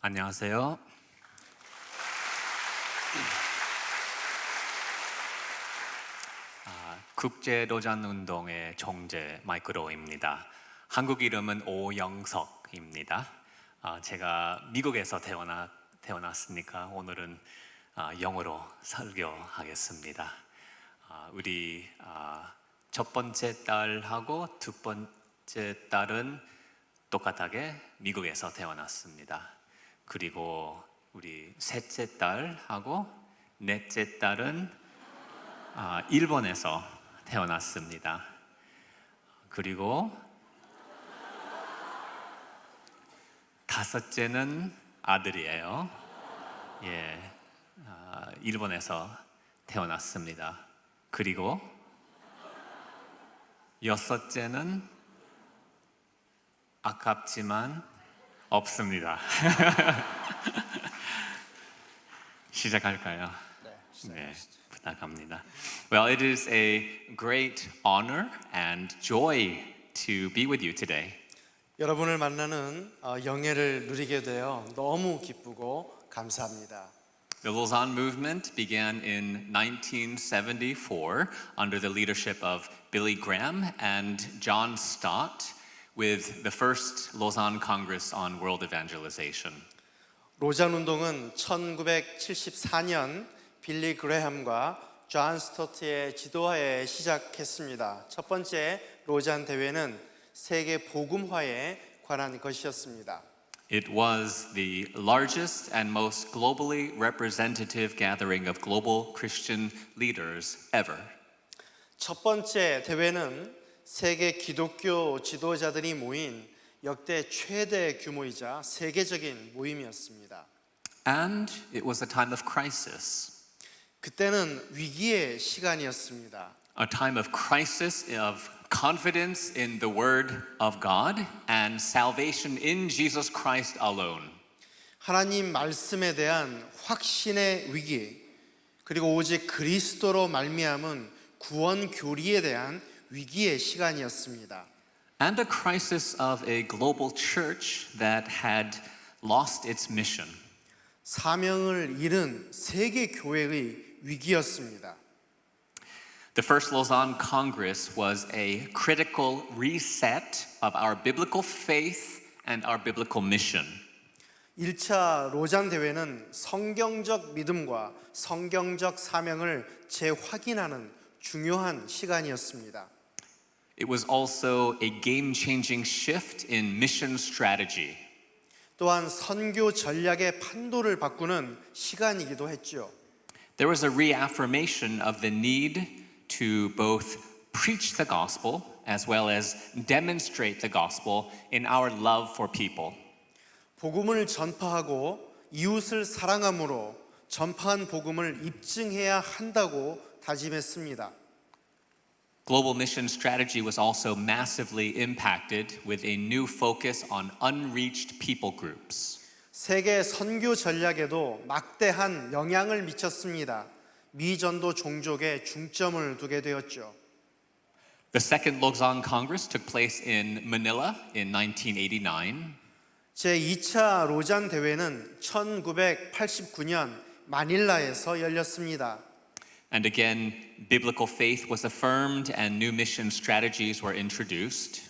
안녕하세요. 국제로잔운동의 총재 마이크로입니다. 한국 이름은 오영석입니다. 제가 미국에서 태어났으니까 오늘은 영어로 설교하겠습니다. 우리 첫 번째 딸하고 두 번째 딸은 똑같하게 미국에서 태어났습니다. 그리고 우리 셋째 딸하고 넷째 딸은 일본에서 태어났습니다. 그리고 다섯째는 아들이에요. 일본에서 태어났습니다. 그리고 여섯째는 아깝지만 없습니다. 시작할까요? 네, 부탁합니다. Well, it is a great honor and joy to be with you today. 여러분을 만나는 영예를 누리게 되어 너무 기쁘고 감사합니다. The Lausanne movement began in 1974 under the leadership of Billy Graham and John Stott with the first Lausanne Congress on World Evangelization. 로잔 운동은 1974년 빌리 그레함과 존 스토트의 지도하에 시작했습니다. 첫 번째 로잔 대회는 세계 복음화에 관한 것이었습니다. It was the largest and most globally representative gathering of global Christian leaders ever. 첫 번째 대회는 세계 기독교 지도자들이 모인 역대 최대 규모이자 세계적인 모임이었습니다. And it was a time of crisis. 그때는 위기의 시간이었습니다. A time of crisis of confidence in the word of God and salvation in Jesus Christ alone. 하나님 말씀에 대한 확신의 위기, 그리고 오직 그리스도로 말미암은 구원 교리에 대한 위기의 시간이었습니다. And a crisis of a global church that had lost its mission. 사명을 잃은 세계 교회의 위기였습니다. The First Lausanne Congress was a critical reset of our biblical faith and our biblical mission. 1차 로잔 대회는 성경적 믿음과 성경적 사명을 재확인하는 중요한 시간이었습니다. It was also a game-changing shift in mission strategy. 또한 선교 전략의 판도를 바꾸는 시간이기도 했죠. There was a reaffirmation of the need to both preach the gospel as well as demonstrate the gospel in our love for people. 복음을 전파하고 이웃을 사랑함으로 전파한 복음을 입증해야 한다고 다짐했습니다. Global mission strategy was also massively impacted with a new focus on unreached people groups. 세계 선교 전략에도 막대한 영향을 미쳤습니다. 미전도 종족에 중점을 두게 되었죠. The Second Lausanne Congress took place in Manila in 1989. 제2차 로잔 대회는 1989년 마닐라에서 열렸습니다. And again, biblical faith was affirmed and new mission strategies were introduced.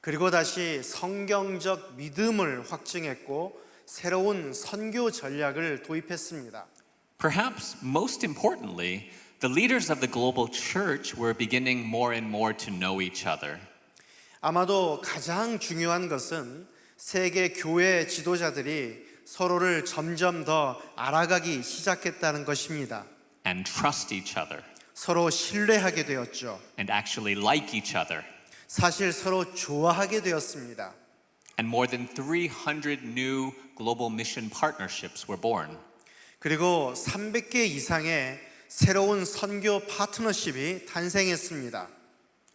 그리고 다시 성경적 믿음을 확증했고 새로운 선교 전략을 도입했습니다. Perhaps most importantly, the leaders of the global church were beginning more and more to know each other. 아마도 가장 중요한 것은 세계 교회 지도자들이 서로를 점점 더 알아가기 시작했다는 것입니다. And trust each other, 서로 신뢰하게 되었죠. and actually like each other. 사실 서로 좋아하게 되었습니다. And more than 300 new global mission partnerships were born. 그리고 300개 이상의 새로운 선교 파트너십이 탄생했습니다.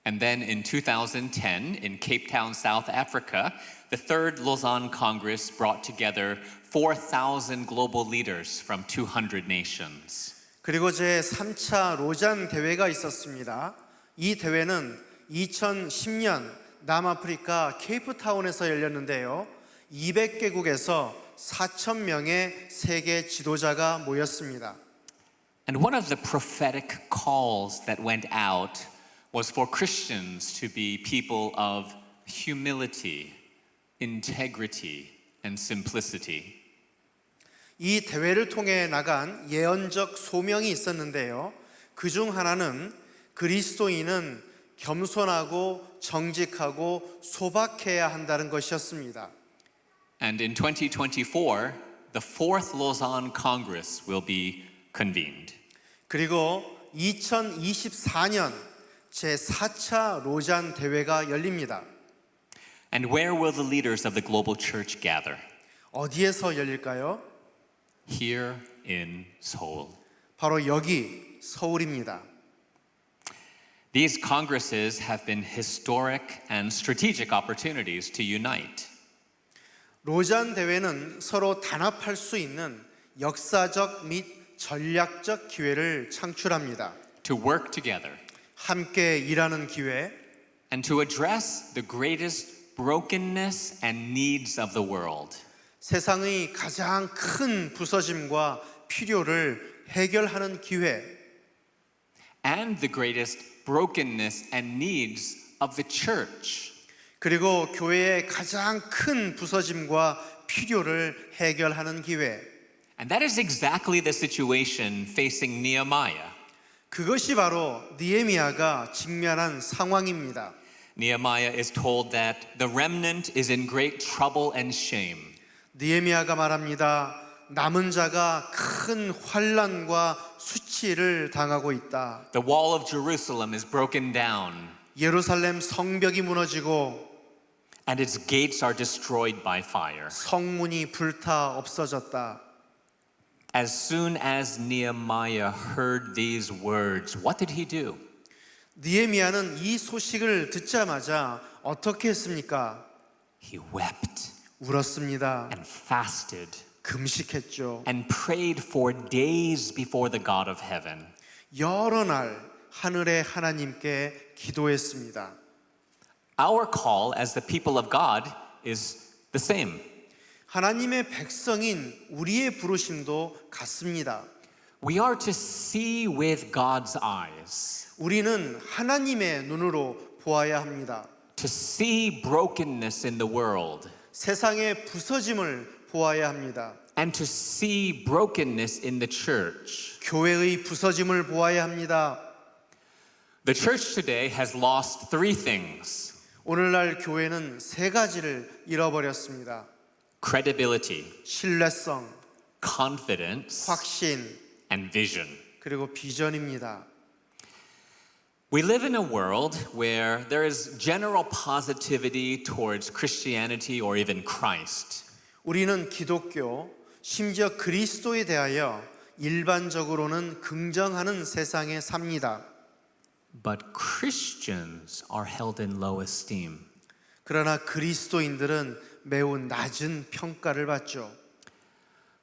And then in 2010, in Cape Town, South Africa, the Third Lausanne Congress brought together 4,000 global leaders from 200 nations. 그리고 제3차 로잔 대회가 있었습니다. 이 대회는 2010년 남아프리카 케이프타운에서 열렸는데요. 200개국에서 4천 명의 세계 지도자가 모였습니다. And one of the prophetic calls that went out was for Christians to be people of humility, integrity, and simplicity. 이 대회를 통해 나간 예언적 소명이 있었는데요. 그 중 하나는 그리스도인은 겸손하고 정직하고 소박해야 한다는 것이었습니다. And in 2024, the fourth Lausanne Congress will be convened. 그리고 2024년 제4차 로잔 대회가 열립니다. And where will the leaders of the global church gather? 어디에서 열릴까요? Here in Seoul. 바로 여기 서울입니다. These congresses have been historic and strategic opportunities to unite. 로잔 대회는 서로 단합할 수 있는 역사적 및 전략적 기회를 창출합니다. To work together 함께 일하는 기회, and to address the greatest brokenness and needs of the world. 세상의 가장 큰 부서짐과 필요를 해결하는 기회, And the greatest brokenness and needs of the church. 그리고 교회의 가장 큰 부서짐과 필요를 해결하는 기회. And that is exactly the situation facing Nehemiah. 그것이 바로 느헤미야가 직면한 상황입니다. Nehemiah is told that the remnant is in great trouble and shame. 느헤미야가 말합니다. 남은 자가 큰 환난과 수치를 당하고 있다. The wall of Jerusalem is broken down, 예루살렘 성벽이 무너지고 and its gates are destroyed by fire. 성문이 불타 없어졌다. As soon as Nehemiah heard these words, what did he do? 느헤미야는 이 소식을 듣자마자 어떻게 했습니까? He wept 울었습니다. and fasted 금식했죠. and prayed for days before the God of heaven. 여러 날 하늘의 하나님께 기도했습니다. Our call as the people of God is the same. 하나님의 백성인 우리의 부르심도 같습니다. We are to see with God's eyes, 우리는 하나님의 눈으로 보아야 합니다. to see brokenness in the world, 세상의 부서짐을 보아야 합니다. and to see brokenness in the church. 교회의 부서짐을 보아야 합니다. The church today has lost three things: 오늘날 교회는 세 가지를 잃어버렸습니다. credibility, 신뢰성, confidence, 확신, and vision. 그리고 비전입니다. We live in a world where there is general positivity towards Christianity or even Christ. 우리는 기독교, 심지어 그리스도에 대하여 일반적으로는 긍정하는 세상에 삽니다. But Christians are held in low esteem. 그러나 그리스도인들은 매우 낮은 평가를 받죠.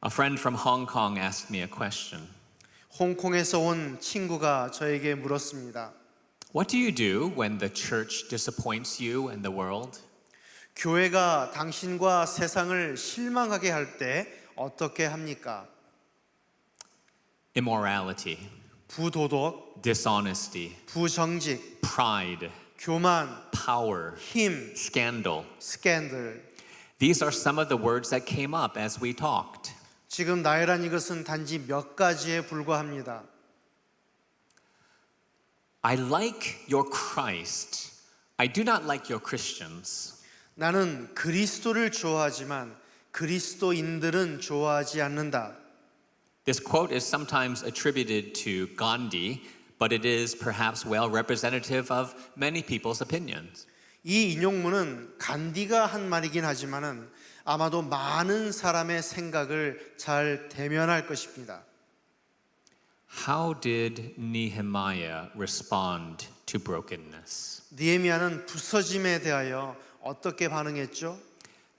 A friend from Hong Kong asked me a question. 홍콩에서 온 친구가 저에게 물었습니다. What do you do when the church disappoints you and the world? 교회가 당신과 세상을 실망하게 할 때 어떻게 합니까? Immorality, 부도덕, dishonesty, 부정직, pride, 교만, power, 힘, scandal. 스캔들. These are some of the words that came up as we talked. 지금 나열한 이것은 단지 몇 가지에 불과합니다. I like your Christ. I do not like your Christians. 나는 그리스도를 좋아하지만 그리스도인들은 좋아하지 않는다. This quote is sometimes attributed to Gandhi, but it is perhaps well representative of many people's opinions. 이 인용문은 간디가 한 말이긴 하지만은 아마도 많은 사람의 생각을 잘 대면할 것입니다. How did Nehemiah respond to brokenness? 느헤미야는 부서짐에 대하여 어떻게 반응했죠?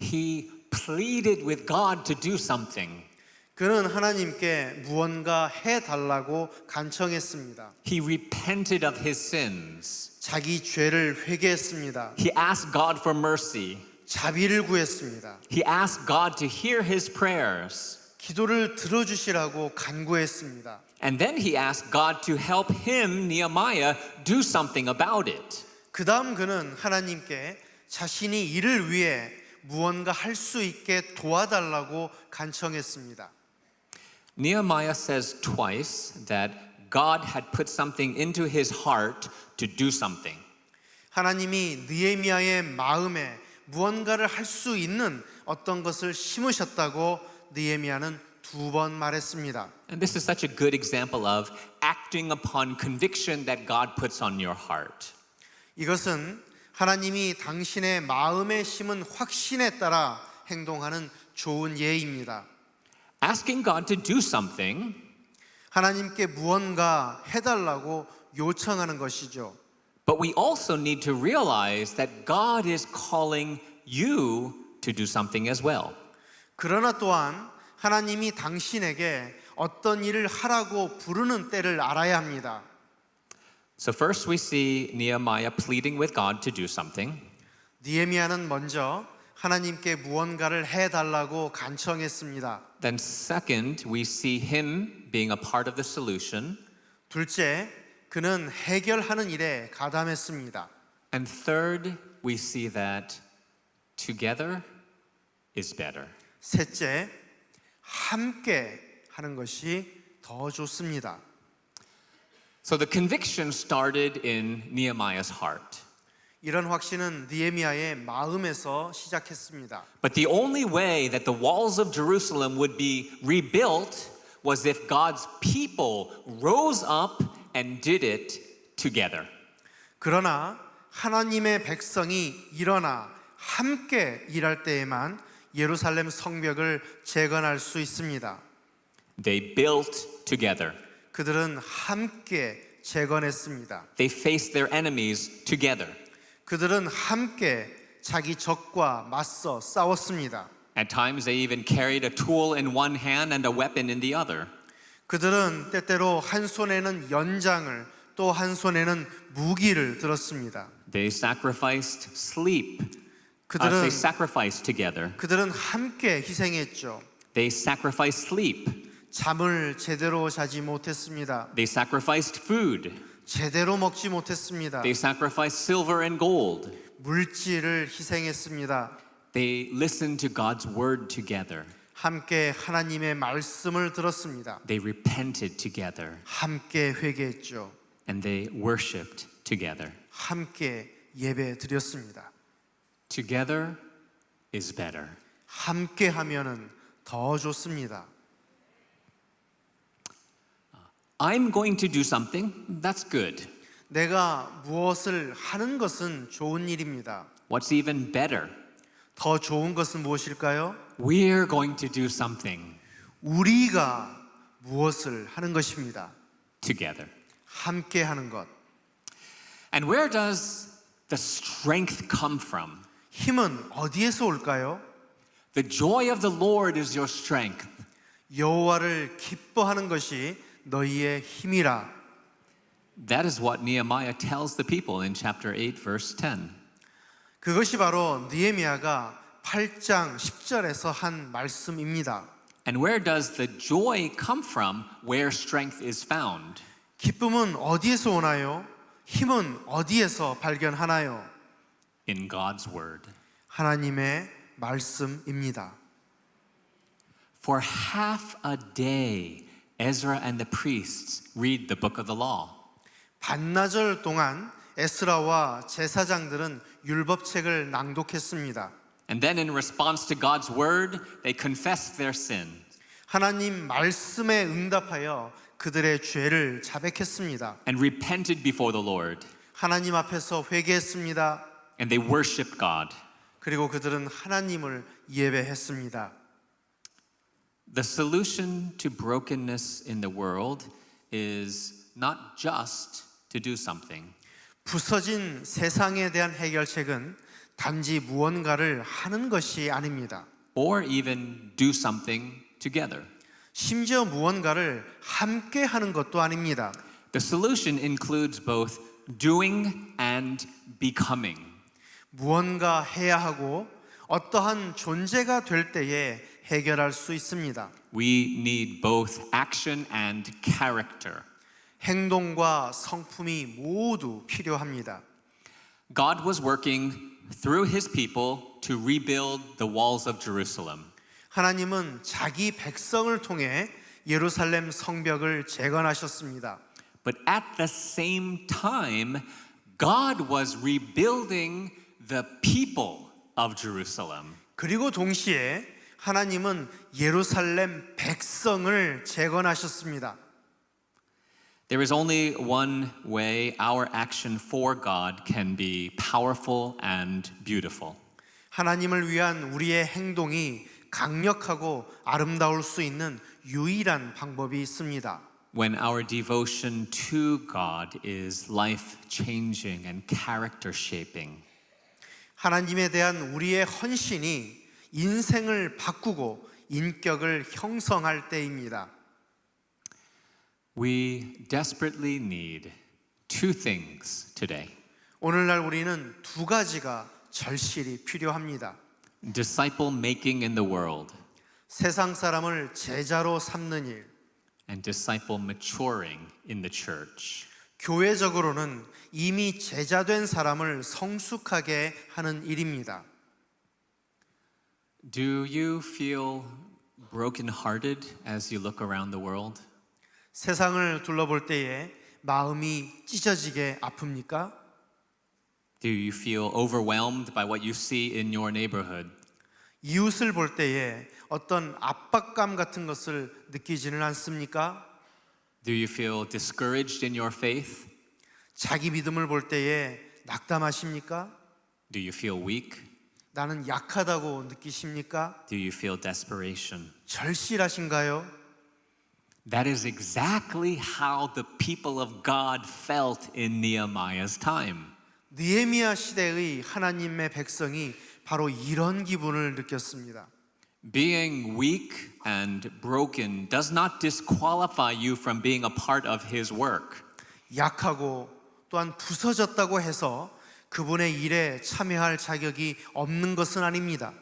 He pleaded with God to do something. 그는 하나님께 무언가 해달라고 간청했습니다. He repented of his sins. 자기 죄를 회개했습니다. He asked God for mercy. 자비를 구했습니다. He asked God to hear his prayers. 기도를 들어주시라고 간구했습니다. And then he asked God to help him, Nehemiah, do something about it. 그 다음 그는 하나님께 자신이 이를 위해 무언가 할 수 있게 도와달라고 간청했습니다. Nehemiah says twice that God had put something into his heart to do something. 하나님이 느헤미야의 마음에 무언가를 할 수 있는 어떤 것을 심으셨다고 느헤미야는 2번 말했습니다. And this is such a good example of acting upon conviction that God puts on your heart. 이것은 하나님이 당신의 마음에 심은 확신에 따라 행동하는 좋은 예입니다. Asking God to do something 하나님께 무언가 해달라고 요청하는 것이죠. But we also need to realize that God is calling you to do something as well. 그러나 또한 하나님이 당신에게 어떤 일을 하라고 부르는 때를 알아야 합니다. So first we see Nehemiah pleading with God to do something. 느헤미야는 먼저 하나님께 무언가를 해달라고 간청했습니다. Then second, we see him being a part of the solution. 둘째, 그는 해결하는 일에 가담했습니다. And third, we see that together is better. 셋째, 함께 하는 것이 더 좋습니다. So the conviction started in Nehemiah's heart. 이런 확신은 느헤미야의 마음에서 시작했습니다. But the only way that the walls of Jerusalem would be rebuilt was if God's people rose up and did it together. 그러나 하나님의 백성이 일어나 함께 일할 때에만 예루살렘 성벽을 재건할 수 있습니다. They built together. 그들은 함께 재건했습니다. They faced their enemies together. 그들은 함께 자기 적과 맞서 싸웠습니다. At times they even carried a tool in one hand and a weapon in the other. 그들은 때때로 한 손에는 연장을 또 한 손에는 무기를 들었습니다. They sacrificed sleep. 그들은 They sacrificed together. 그들은 함께 희생했죠. They sacrificed sleep. 잠을 제대로 자지 못했습니다. They sacrificed food. 제대로 먹지 못했습니다. They sacrificed silver and gold. 물질을 희생했습니다. They listened to God's word together. 함께 하나님의 말씀을 들었습니다. They repented together. 함께 회개했죠. And they worshiped together. 함께 예배 드렸습니다. Together is better. 함께 하면은 더 좋습니다. I'm going to do something. That's good. 내가 무엇을 하는 것은 좋은 일입니다. What's even better? 더 좋은 것은 무엇일까요? We're going to do something 우리가 무엇을 하는 것입니다. together. 함께 하는 것. And where does the strength come from? 힘은 어디에서 올까요? The joy of the Lord is your strength. 여호와를 기뻐하는 것이 너희의 힘이라. That is what Nehemiah tells the people in chapter 8, verse 10. 그것이 바로 느헤미야가 8장 10절에서 한 말씀입니다. And where does the joy come from where strength is found? 기쁨은 어디에서 오나요? 힘은 어디에서 발견하나요? In God's word. 하나님의 말씀입니다. For half a day, Ezra and the priests read the book of the law. 반나절 동안 에스라와 제사장들은 율법책을 낭독했습니다. And then in response to God's word, they confessed their sin. 하나님 말씀에 응답하여 그들의 죄를 자백했습니다. And repented before the Lord. 하나님 앞에서 회개했습니다. And they worshiped God. 그리고 그들은 하나님을 예배했습니다. The solution to brokenness in the world is not just to do something. 부서진 세상에 대한 해결책은 단지 무언가를 하는 것이 아닙니다. Or even do something together. 심지어 무언가를 함께 하는 것도 아닙니다. The solution includes both doing and becoming. 무언가 해야 하고 어떠한 존재가 될 때에 해결할 수 있습니다. We need both action and character. 행동과 성품이 모두 필요합니다. God was working through his people to rebuild the walls of Jerusalem. 하나님은 자기 백성을 통해 예루살렘 성벽을 재건하셨습니다. But at the same time, God was rebuilding the people of Jerusalem. 그리고 동시에 하나님은 예루살렘 백성을 재건하셨습니다. There is only one way our action for God can be powerful and beautiful. 하나님을 위한 우리의 행동이 강력하고 아름다울 수 있는 유일한 방법이 있습니다. When our devotion to God is life-changing and character-shaping. 하나님에 대한 우리의 헌신이 인생을 바꾸고 인격을 형성할 때입니다. We desperately need two things today. 오늘날 우리는 두 가지가 절실히 필요합니다. Disciple making in the world 세상 사람을 제자로 삼는 일, and disciple maturing in the church. 교회적으로는 이미 제자된 사람을 성숙하게 하는 일입니다. Do you feel brokenhearted as you look around the world? 세상을 둘러볼 때에 마음이 찢어지게 아픕니까? Do you feel overwhelmed by what you see in your neighborhood? 이웃을 볼 때에 어떤 압박감 같은 것을 느끼지는 않습니까? Do you feel discouraged in your faith? 자기 믿음을 볼 때에 낙담하십니까? Do you feel weak? 나는 약하다고 느끼십니까? Do you feel desperation? 절실하신가요? That is exactly how the people of God felt in Nehemiah's time. 느헤미야 시대의 하나님의 백성이 바로 이런 기분을 느꼈습니다. Being weak and broken does not disqualify you from being a part of his work. 약하고 또한 부서졌다고 해서 그분의 일에 참여할 자격이 없는 것은 아닙니다.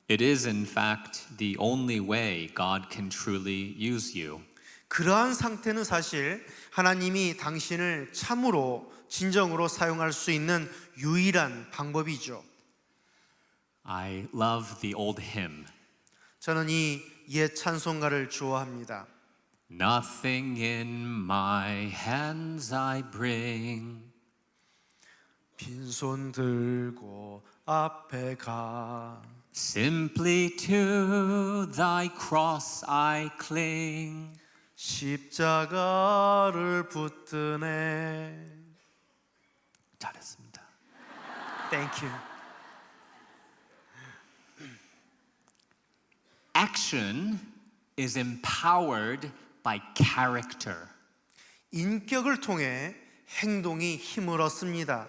It is, in fact, the only way God can truly use you. 그러한 상태는 사실 하나님이 당신을 참으로 진정으로 사용할 수 있는 유일한 방법이죠. I love the old hymn. 저는 이 옛 찬송가를 좋아합니다. Nothing in my hands I bring. 빈손 들고 앞에 가. Simply to thy cross I cling. 십자가를 붙드네. 잘했습니다. Thank you. Action is empowered by character. 인격을 통해 행동이 힘을 얻습니다.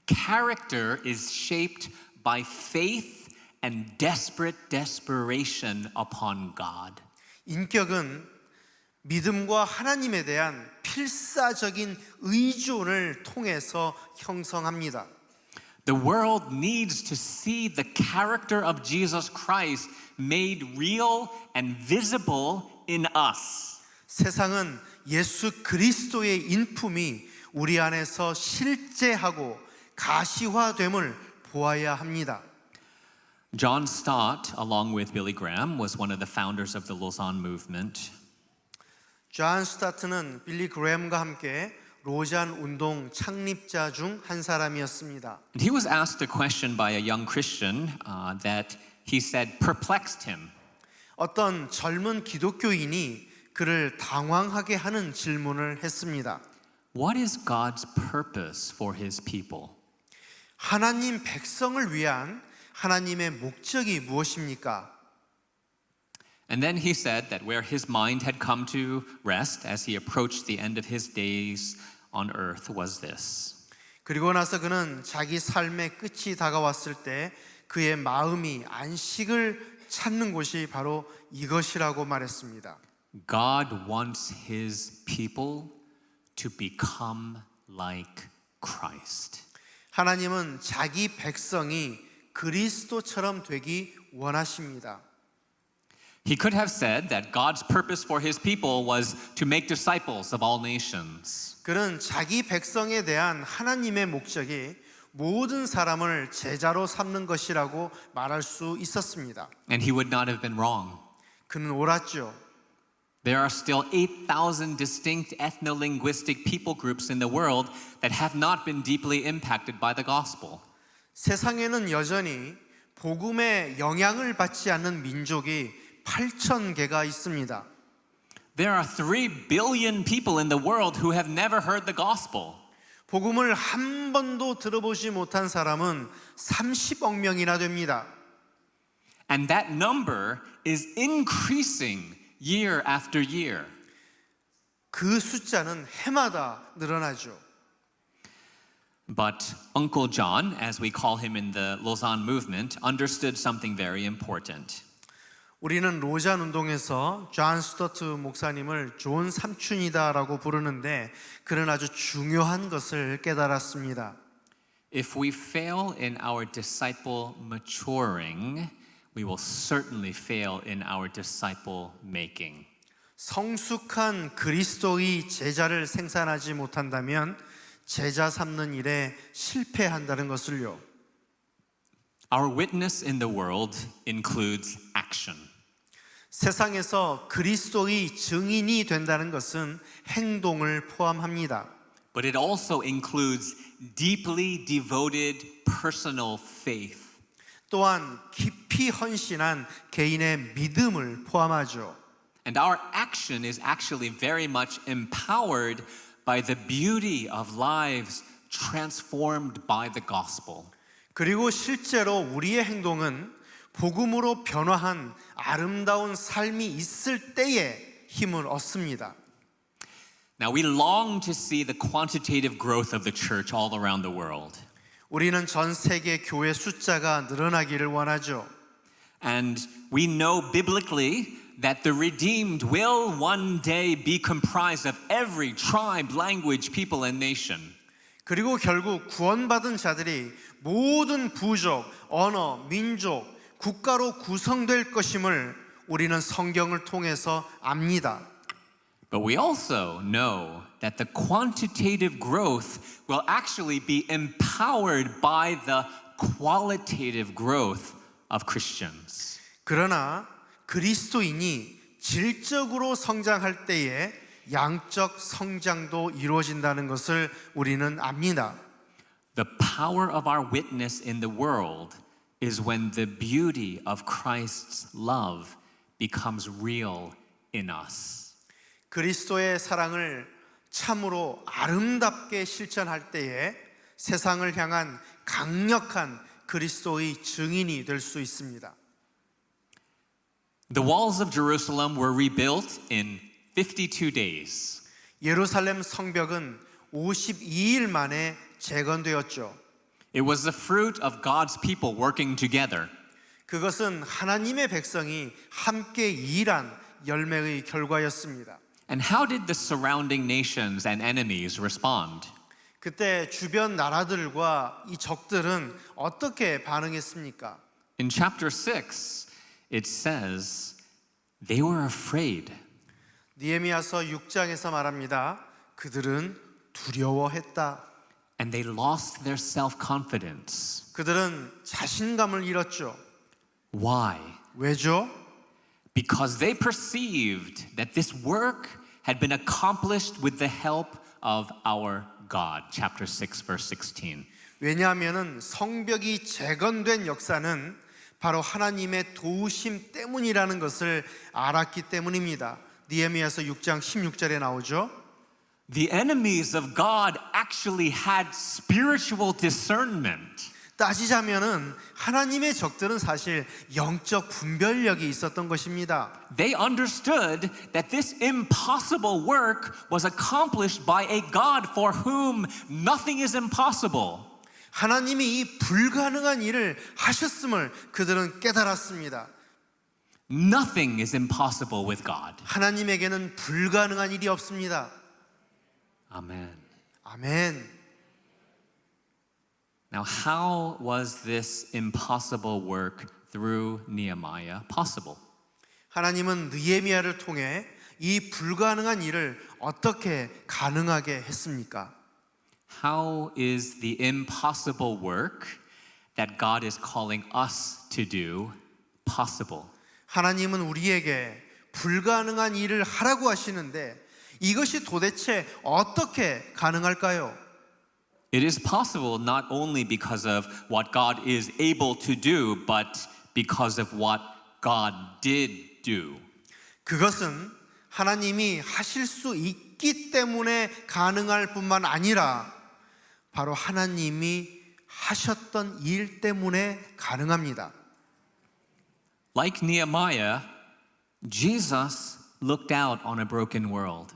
Character is shaped by faith and desperate desperation upon God. 인격은 믿음과 하나님에 대한 필사적인 의존을 통해서 형성합니다. The world needs to see the character of Jesus Christ made real and visible in us. 세상은 예수 그리스도의 인품이 우리 안에서 실제하고 가시화됨을 보아야 합니다. John Stott, along with Billy Graham, was one of the founders of the Lausanne movement. 존 스타트는 빌리 그레엄과 함께 로잔 운동 창립자 중 한 사람이었습니다. And he was asked a question by a young Christian that he said perplexed him. 어떤 젊은 기독교인이 그를 당황하게 하는 질문을 했습니다. What is God's purpose for his people? 하나님 백성을 위한 하나님의 목적이 무엇입니까? And then he said that where his mind had come to rest as he approached the end of his days on earth was this. 그리고 나서 그는 자기 삶의 끝이 다가왔을 때 그의 마음이 안식을 찾는 곳이 바로 이것이라고 말했습니다. God wants his people to become like Christ. 하나님은 자기 백성이 그리스도처럼 되기 원하십니다. He could have said that God's purpose for his people was to make disciples of all nations. 그는 자기 백성에 대한 하나님의 목적이 모든 사람을 제자로 삼는 것이라고 말할 수 있었습니다. And he would not have been wrong. 그는 옳았죠. There are still 8,000 distinct ethno-linguistic people groups in the world that have not been deeply impacted by the gospel. 세상에는 여전히 복음의 영향을 받지 않는 민족이 8,000개가 있습니다. There are 3 billion people in the world who have never heard the gospel. 복음을 한 번도 들어보지 못한 사람은 30억 명이나 됩니다. And that number is increasing year after year. 그 숫자는 해마다 늘어나죠. But Uncle John, as we call him in the Lausanne movement, understood something very important. 우리는 로잔 운동에서 존 스토트 목사님을 좋은 삼촌이다라고 부르는데 그는 아주 중요한 것을 깨달았습니다. If we fail in our disciple maturing, we will certainly fail in our disciple making. 성숙한 그리스도의 제자를 생산하지 못한다면 제자 삼는 일에 실패한다는 것을요. Our witness in the world includes action. 세상에서 그리스도의 증인이 된다는 것은 행동을 포함합니다. But it also includes deeply devoted personal faith. 또한 깊이 헌신한 개인의 믿음을 포함하죠. And our action is actually very much empowered by the beauty of lives transformed by the gospel. 그리고 실제로 우리의 행동은 복음으로 변화한 아름다운 삶이 있을 때에 힘을 얻습니다. Now we long to see the quantitative growth of the church all around the world. 우리는 전 세계 교회 숫자가 늘어나기를 원하죠. And we know biblically that the redeemed will one day be comprised of every tribe, language, people, and nation. 그리고 결국 구원받은 자들이 모든 부족, 언어, 민족, 국가로 구성될 것임을 우리는 성경을 통해서 압니다. But we also know that the quantitative growth will actually be empowered by the qualitative growth of Christians. 그러나 그리스도인이 질적으로 성장할 때에 양적 성장도 이루어진다는 것을 우리는 압니다. The power of our witness in the world is when the beauty of Christ's love becomes real in us. 그리스도의 사랑을 참으로 아름답게 실천할 때에 세상을 향한 강력한 그리스도의 증인이 될 수 있습니다. The walls of Jerusalem were rebuilt in 52 days. 예루살렘 성벽은 52일 만에 재건되었죠. It was the fruit of God's people working together. 그것은 하나님의 백성이 함께 일한 열매의 결과였습니다. And how did the surrounding nations and enemies respond? 그때 주변 나라들과 이 적들은 어떻게 반응했습니까? In chapter 6, it says, they were afraid. 느헤미야서 6장에서 말합니다. 그들은 두려워했다. And they lost their self-confidence. 그들은 자신감을 잃었죠. Why? 왜죠? Because they perceived that this work had been accomplished with the help of our God. Chapter 6, verse 16. 왜냐하면 성벽이 재건된 역사는 바로 하나님의 도우심 때문이라는 것을 알았기 때문입니다. 느헤미야서 6장 16절에 나오죠. The enemies of God actually had spiritual discernment. 따지자면은 하나님의 적들은 사실 영적 분별력이 있었던 것입니다. They understood that this impossible work was accomplished by a God for whom nothing is impossible. 하나님이 이 불가능한 일을 하셨음을 그들은 깨달았습니다. Nothing is impossible with God. 하나님에게는 불가능한 일이 없습니다. Amen. 아멘. Now, how was this impossible work through Nehemiah possible? 하나님은 느헤미야를 통해 이 불가능한 일을 어떻게 가능하게 했습니까? How is the impossible work that God is calling us to do possible? 하나님은 우리에게 불가능한 일을 하라고 하시는데 이것이 도대체 어떻게 가능할까요? It is possible not only because of what God is able to do, but because of what God did do. 그것은 하나님이 하실 수 있기 때문에 가능할 뿐만 아니라 바로 하나님이 하셨던 일 때문에 가능합니다. Like Nehemiah, Jesus looked out on a broken world.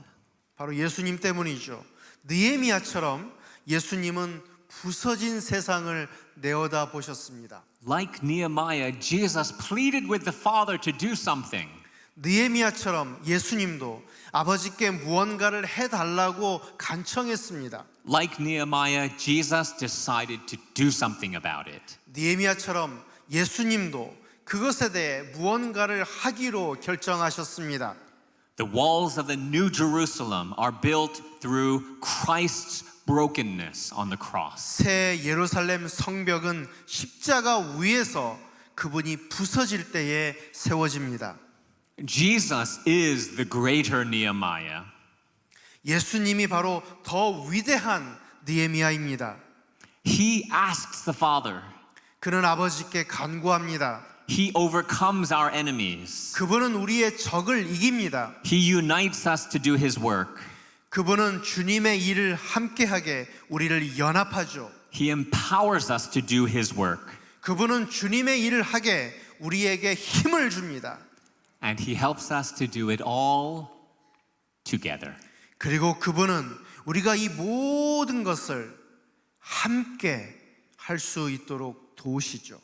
바로 예수님 때문이죠. 느헤미야처럼 예수님은 부서진 세상을 내어다 보셨습니다. Like Nehemiah, Jesus pleaded with the Father to do something. 느헤미야처럼 예수님도 아버지께 무언가를 해달라고 간청했습니다. Like Nehemiah, Jesus decided to do something about it. 느헤미야처럼 예수님도 그것에 대해 무언가를 하기로 결정하셨습니다. The walls of the New Jerusalem are built through Christ's brokenness on the cross. 새 예루살렘 성벽은 십자가 위에서 그분이 부서질 때에 세워집니다. Jesus is the greater Nehemiah. 예수님이 바로 더 위대한 느헤미야입니다. He asks the Father. 그는 아버지께 간구합니다. He overcomes our enemies. 그분은 우리의 적을 이깁니다. He unites us to do His work. 그분은 주님의 일을 함께하게 우리를 연합하죠. He empowers us to do His work. 그분은 주님의 일을 하게 우리에게 힘을 줍니다. And He helps us to do it all together. 그리고 그분은 우리가 이 모든 것을 함께 할 수 있도록 도우시죠.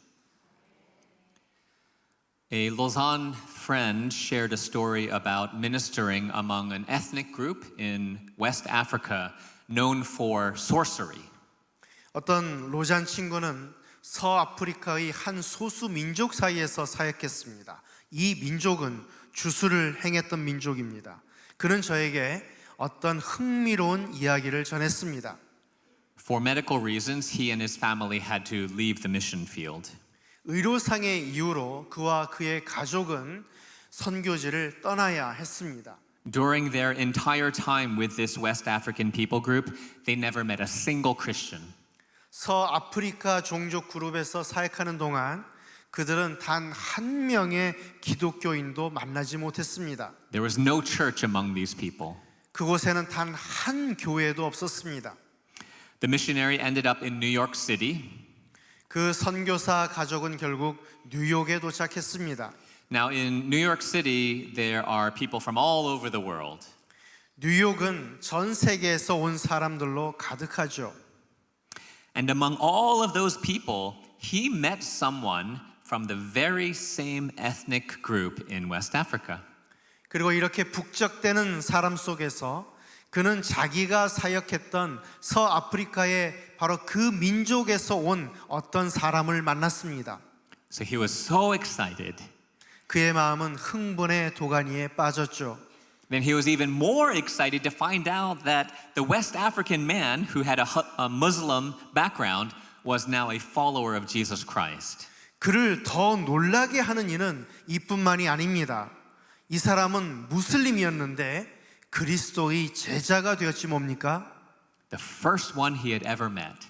A Lausanne friend shared a story about ministering among an ethnic group in West Africa known for sorcery. 어떤 로잔 친구는 서아프리카의 한 소수 민족 사이에서 사역했습니다. 이 민족은 주술을 행했던 민족입니다. 그는 저에게 어떤 흥미로운 이야기를 전했습니다. For medical reasons, he and his family had to leave the mission field. 의료상의 이유로 그와 그의 가족은 선교지를 떠나야 했습니다. During their entire time with this West African people group, they never met a single Christian. 서아프리카 종족 그룹에서 사역하는 동안 그들은 단 한 명의 기독교인도 만나지 못했습니다. There was no church among these people. 그곳에는 단 한 교회도 없었습니다. The missionary ended up in New York City. 그 선교사 가족은 결국 뉴욕에 도착했습니다. Now in New York City, there are people from all over the world. 뉴욕은 전 세계에서 온 사람들로 가득하죠. And among all of those people, he met someone from the very same ethnic group in West Africa. 그리고 이렇게 북적대는 사람 속에서 그는 자기가 사역했던 서아프리카의 바로 그 민족에서 온 어떤 사람을 만났습니다. So he was so excited. 그의 마음은 흥분의 도가니에 빠졌죠. Then he was even more excited to find out that the West African man who had a Muslim background was now a follower of Jesus Christ. 그를 더 놀라게 하는 이는 이뿐만이 아닙니다. 이 사람은 무슬림이었는데 그리스도의 제자가 되었지 뭡니까? The first one he had ever met.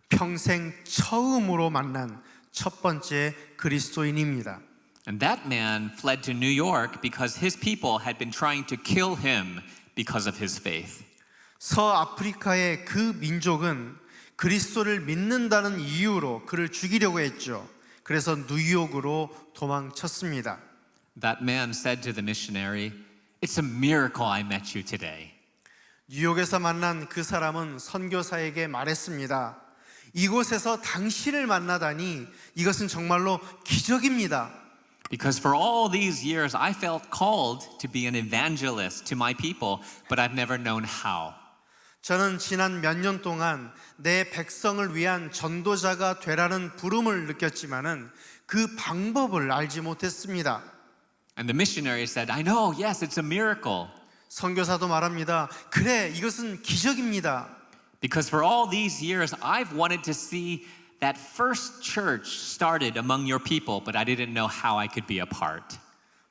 평생 처음으로 만난 첫 번째 그리스도인입니다. And that man fled to New York because his people had been trying to kill him because of his faith. 서아프리카의 그 민족은 그리스도를 믿는다는 이유로 그를 죽이려고 했죠. 그래서 뉴욕으로 도망쳤습니다. That man said to the missionary, "It's a miracle I met you today." 뉴욕에서 만난 그 사람은 선교사에게 말했습니다. 이곳에서 당신을 만나다니 이것은 정말로 기적입니다. Because for all these years I felt called to be an evangelist to my people, but I've never known how. 저는 지난 몇 년 동안 내 백성을 위한 전도자가 되라는 부름을 느꼈지만은 그 방법을 알지 못했습니다. And the missionary said, I know, yes, it's a miracle. 선교사도 말합니다. 그래, 이것은 기적입니다. Because for all these years, I've wanted to see that first church started among your people, but I didn't know how I could be a part.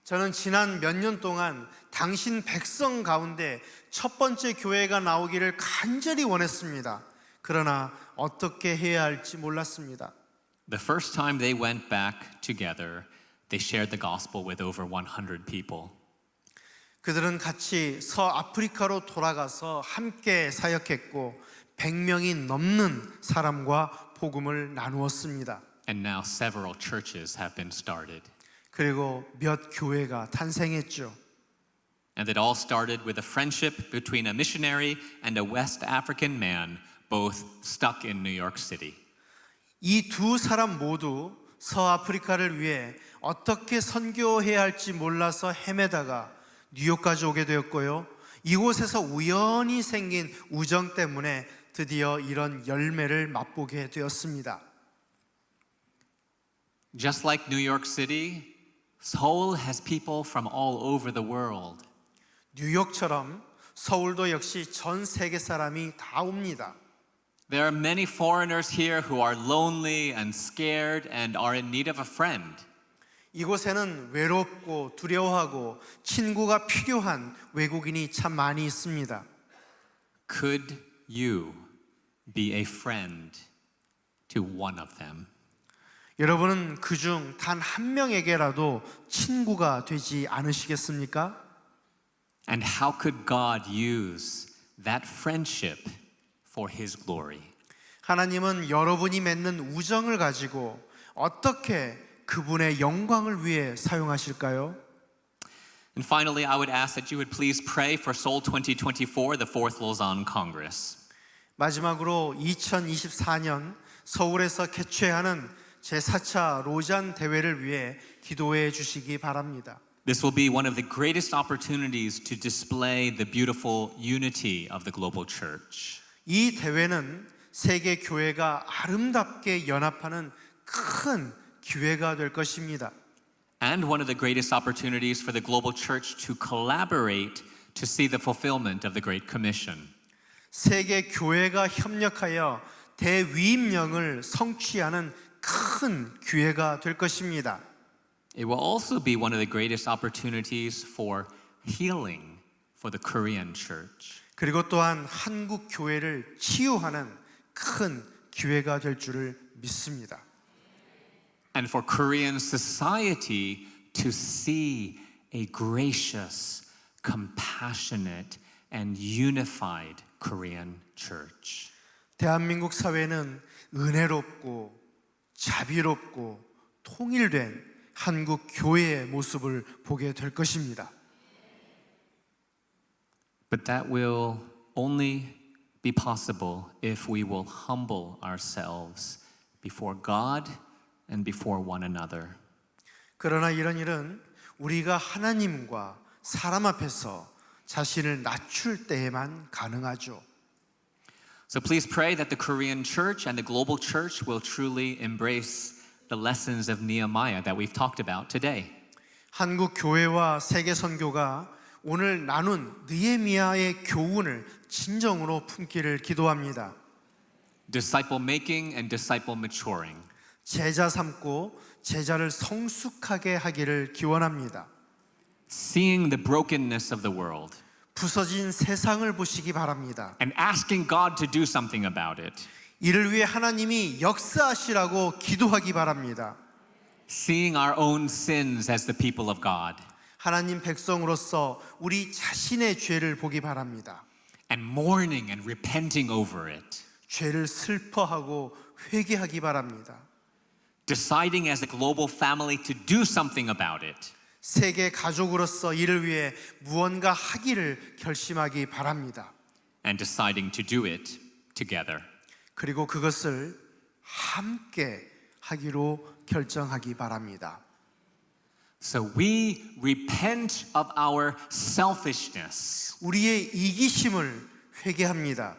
저는 지난 몇 년 동안 당신 백성 가운데 첫 번째 교회가 나오기를 간절히 원했습니다. 그러나 어떻게 해야 할지 몰랐습니다. The first time they went back together, they shared the gospel with over 100 people. 그들은 같이 서아프리카로 돌아가서 함께 사역했고 100명이 넘는 사람과 복음을 나누었습니다. And now several churches have been started. 그리고 몇 교회가 탄생했죠. And it all started with a friendship between a missionary and a West African man, both stuck in New York City. 이 두 사람 모두 서아프리카를 위해 어떻게 선교해야 할지 몰라서 헤매다가 뉴욕까지 오게 되었고요. 이곳에서 우연히 생긴 우정 때문에 드디어 이런 열매를 맛보게 되었습니다. Just like New York City, Seoul has people from all over the world. 뉴욕처럼 서울도 역시 전 세계 사람이 다 옵니다. There are many foreigners here who are lonely and scared and are in need of a friend. 이곳에는 외롭고 두려워하고 친구가 필요한 외국인이 참 많이 있습니다. Could you be a friend to one of them? 여러분은 그중 단 한 명에게라도 친구가 되지 않으시겠습니까? And how could God use that friendship for His glory? 하나님은 여러분이 맺는 우정을 가지고 어떻게 그분의 영광을 위해 사용하실까요? And finally, I would ask that you would please pray for Seoul 2024, the fourth Lausanne Congress. 마지막으로 2024년 서울에서 개최하는 제4차 로잔 대회를 위해 기도해 주시기 바랍니다. This will be one of the greatest opportunities to display the beautiful unity of the global church. 이 대회는 세계 교회가 아름답게 연합하는 큰 기회가 될 것입니다. And one of the greatest opportunities for the global church to collaborate to see the fulfillment of the Great Commission. 세계 교회가 협력하여 대위임령을 성취하는 큰 기회가 될 것입니다. It will also be one of the greatest opportunities for healing for the Korean church. 그리고 또한 한국 교회를 치유하는 큰 기회가 될 줄을 믿습니다. And for Korean society to see a gracious, compassionate, and unified Korean church. 대한민국 사회는 은혜롭고 자비롭고 통일된 한국 교회의 모습을 보게 될 것입니다. But that will only be possible if we will humble ourselves before God and before one another. 그러나 이런 일은 우리가 하나님과 사람 앞에서 자신을 낮출 때에만 가능하죠. So please pray that the Korean church and the global church will truly embrace the lessons of Nehemiah that we've talked about today. 한국 교회와 세계 선교가 오늘 나눈 느헤미야의 교훈을 진정으로 품기를 기도합니다. Disciple making and disciple maturing. 제자 삼고 제자를 성숙하게 하기를 기원합니다. Seeing the brokenness of the world 부서진 세상을 보시기 바랍니다. and asking God to do something about it. 이를 위해 하나님이 역사하시라고 기도하기 바랍니다. Seeing our own sins as the people of God 하나님 백성으로서 우리 자신의 죄를 보기 바랍니다. and mourning and repenting over it. 죄를 슬퍼하고 회개하기 바랍니다. Deciding as a global family to do something about it. 세계 가족으로서 이를 위해 무언가 하기를 결심하기 바랍니다. And deciding to do it together. 그리고 그것을 함께 하기로 결정하기 바랍니다. So we repent of our selfishness 우리의 이기심을 회개합니다.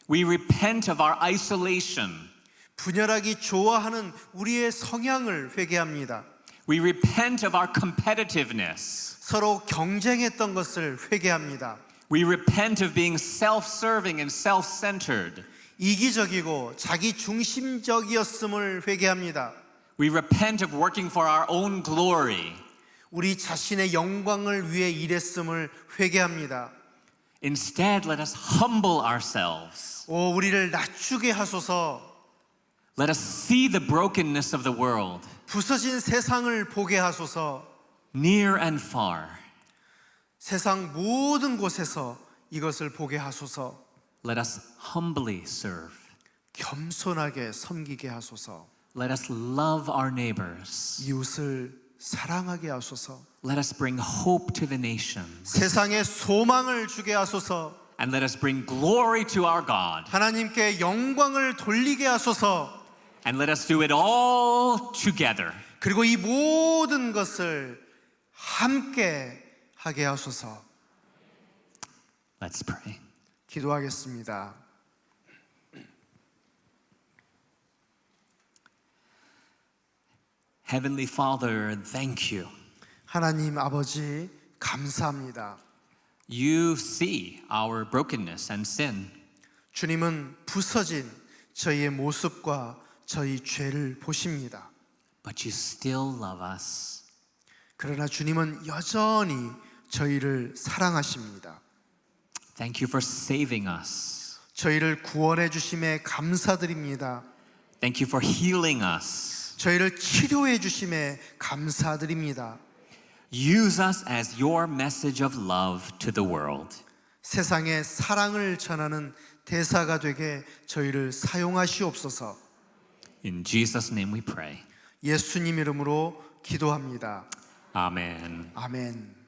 We repent of our isolation. 분열하기 좋아하는 우리의 성향을 회개합니다. We repent of our competitiveness. 서로 경쟁했던 것을 회개합니다. We repent of being self-serving and self-centered. 이기적이고 자기 중심적이었음을 회개합니다. We repent of working for our own glory. 우리 자신의 영광을 위해 일했음을 회개합니다. Instead, let us humble ourselves. 오, 우리를 낮추게 하소서. Let us see the brokenness of the world, 부서진 세상을 보게 하소서. near and far. 세상 모든 곳에서 이것을 보게 하소서. Let us humbly serve. 겸손하게 섬기게 하소서. Let us love our neighbors. 이웃을 사랑하게 하소서. Let us bring hope to the nations. 세상에 소망을 주게 하소서. And let us bring glory to our God. 하나님께 영광을 돌리게 하소서. And let us do it all together. 그리고 이 모든 것을 함께 하게 하소서. Let's pray. 기도하겠습니다. Heavenly Father, thank you. 하나님 아버지 감사합니다. You see our brokenness and sin. 주님은 부서진 저희의 모습과 저희 죄를 보십니다. But you still love us. 그러나 주님은 여전히 저희를 사랑하십니다. Thank you for saving us. 저희를 구원해 주심에 감사드립니다. Thank you for healing us. 저희를 치료해 주심에 감사드립니다. Use us as your message of love to the world. 세상에 사랑을 전하는 대사가 되게 저희를 사용하시옵소서. In Jesus' name we pray. 예수님 이름으로 기도합니다. Amen. 아멘.